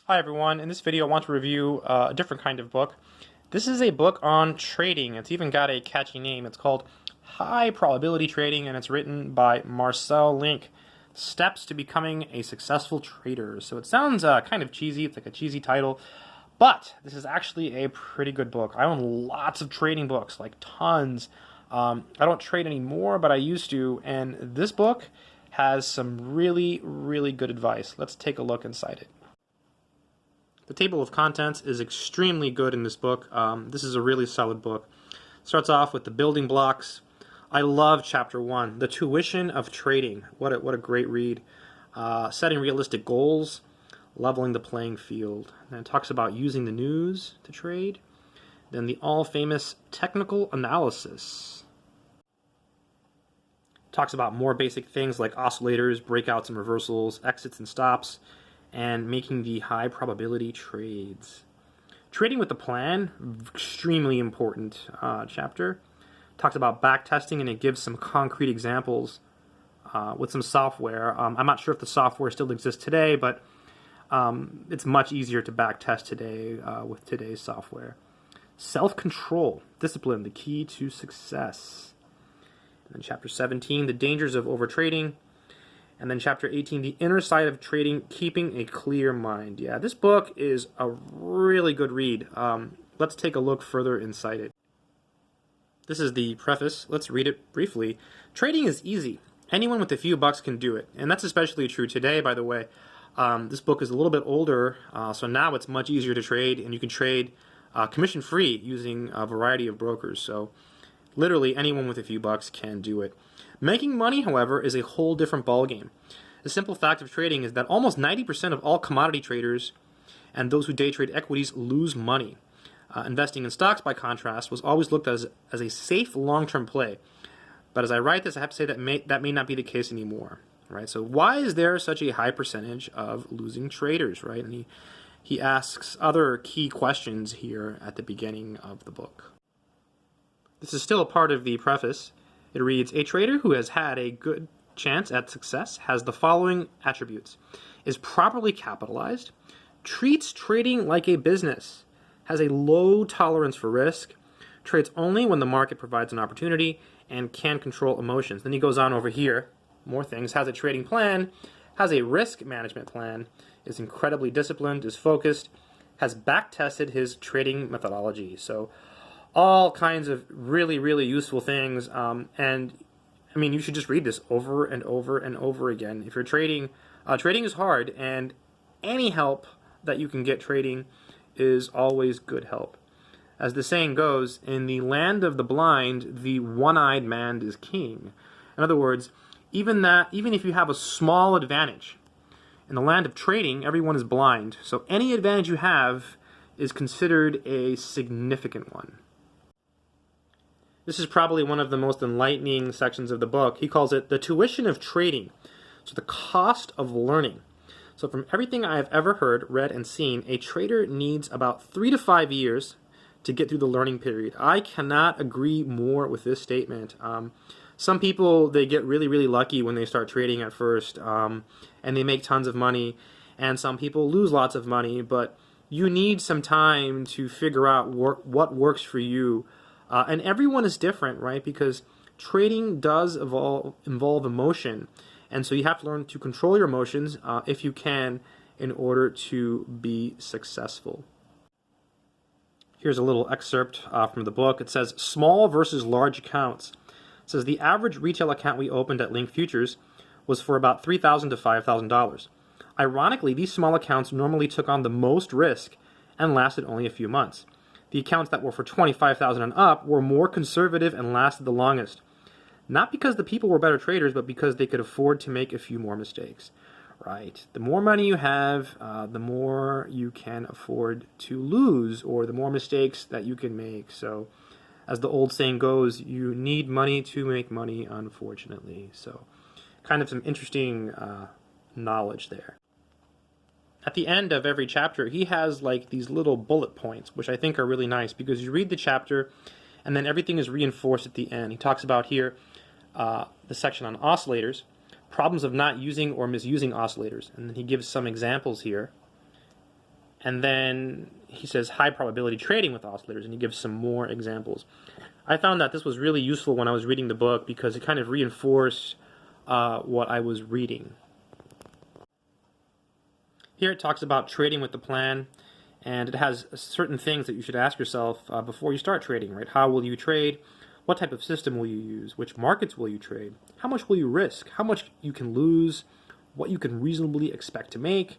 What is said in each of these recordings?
Hi everyone, in this video I want to review a different kind of book. This is a book on trading. It's even got a catchy name. It's called High Probability Trading and it's written by Marcel Link. Steps to Becoming a Successful Trader. So it sounds kind of cheesy, it's like a cheesy title, but this is actually a pretty good book. I own lots of trading books, like tons. I don't trade anymore, but I used to, and this book has some really good advice. Let's take a look inside it. The table of contents is extremely good in this book. This is a really solid book. Starts off with the building blocks. I love chapter 1, the tuition of trading. What a great read. Setting realistic goals, leveling the playing field. And it talks about using the news to trade. Then the all-famous technical analysis. Talks about more basic things like oscillators, breakouts and reversals, exits and stops, and making the high probability trades. Trading with a plan, extremely important chapter. Talks about back testing and it gives some concrete examples with some software. I'm not sure if the software still exists today, but it's much easier to back test today with today's software. Self-control, discipline, the key to success. And then chapter 17, the dangers of overtrading. And then chapter 18, the inner side of trading, keeping a clear mind. Yeah, this book is a really good read. Let's take a look further inside it. This is the preface. Let's read it briefly. Trading is easy. Anyone with a few bucks can do it. And that's especially true today, by the way. This book is a little bit older, so now it's much easier to trade, and you can trade commission-free using a variety of brokers. So literally anyone with a few bucks can do it. Making money, however, is a whole different ballgame. The simple fact of trading is that almost 90% of all commodity traders and those who day trade equities lose money. Investing in stocks, by contrast, was always looked at as a safe long-term play. But as I write this, I have to say that may not be the case anymore. Right? So why is there such a high percentage of losing traders? Right? And he asks other key questions here at the beginning of the book. This is still a part of the preface. It reads, a trader who has had a good chance at success has the following attributes. Is properly capitalized, treats trading like a business, has a low tolerance for risk, trades only when the market provides an opportunity, and can control emotions. Then he goes on over here, more things, has a trading plan, has a risk management plan, is incredibly disciplined, is focused, has back-tested his trading methodology. So all kinds of really useful things, and I mean, you should just read this over and over and over again. If you're trading, trading is hard, and any help that you can get trading is always good help. As the saying goes, in the land of the blind, the one-eyed man is king. In other words, even if you have a small advantage, in the land of trading, everyone is blind, so any advantage you have is considered a significant one. This is probably one of the most enlightening sections of the book. He calls it the tuition of trading, so the cost of learning. So from everything I have ever heard, read, and seen, a trader needs about 3 to 5 years to get through the learning period. I cannot agree more with this statement. Some people, they get really lucky when they start trading at first, and they make tons of money, and some people lose lots of money, but you need some time to figure out what works for you. And everyone is different, right? Because trading does involve emotion. And so you have to learn to control your emotions if you can in order to be successful. Here's a little excerpt from the book. It says, small versus large accounts. It says, the average retail account we opened at Link Futures was for about $3,000 to $5,000. Ironically, these small accounts normally took on the most risk and lasted only a few months. The accounts that were for $25,000 and up were more conservative and lasted the longest. Not because the people were better traders, but because they could afford to make a few more mistakes. Right? The more money you have, the more you can afford to lose, or the more mistakes that you can make. So, as the old saying goes, you need money to make money, unfortunately. So, kind of some interesting knowledge there. At the end of every chapter, he has like these little bullet points, which I think are really nice because you read the chapter and then everything is reinforced at the end. He talks about here the section on oscillators, problems of not using or misusing oscillators, and then he gives some examples here. And then he says high probability trading with oscillators, and he gives some more examples. I found that this was really useful when I was reading the book because it kind of reinforced what I was reading. Here it talks about trading with the plan, and it has certain things that you should ask yourself before you start trading, right? How will you trade? What type of system will you use? Which markets will you trade? How much will you risk? How much you can lose? What you can reasonably expect to make?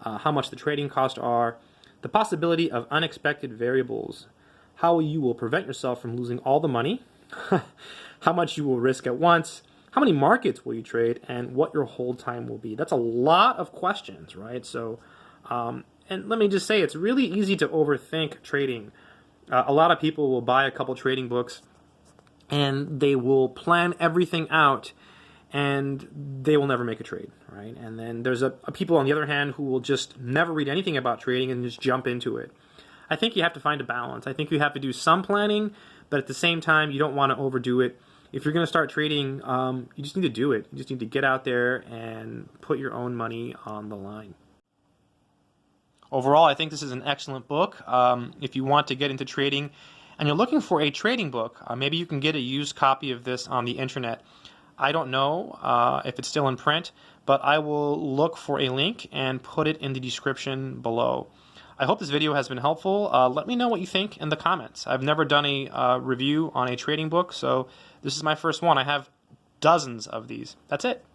How much the trading costs are? The possibility of unexpected variables. How you will prevent yourself from losing all the money? How much you will risk at once? How many markets will you trade? And what your hold time will be? That's a lot of questions, right? So, and let me just say, it's really easy to overthink trading. A lot of people will buy a couple trading books and they will plan everything out and they will never make a trade, right? And then there's a people on the other hand who will just never read anything about trading and just jump into it. I think you have to find a balance. I think you have to do some planning, but at the same time, you don't want to overdo it. If you're going to start trading, you just need to do it. You just need to get out there and put your own money on the line. Overall, I think this is an excellent book. If you want to get into trading and you're looking for a trading book, maybe you can get a used copy of this on the internet. I don't know if it's still in print, but I will look for a link and put it in the description below. I hope this video has been helpful. Let me know what you think in the comments. I've never done a review on a trading book, so this is my first one. I have dozens of these. That's it.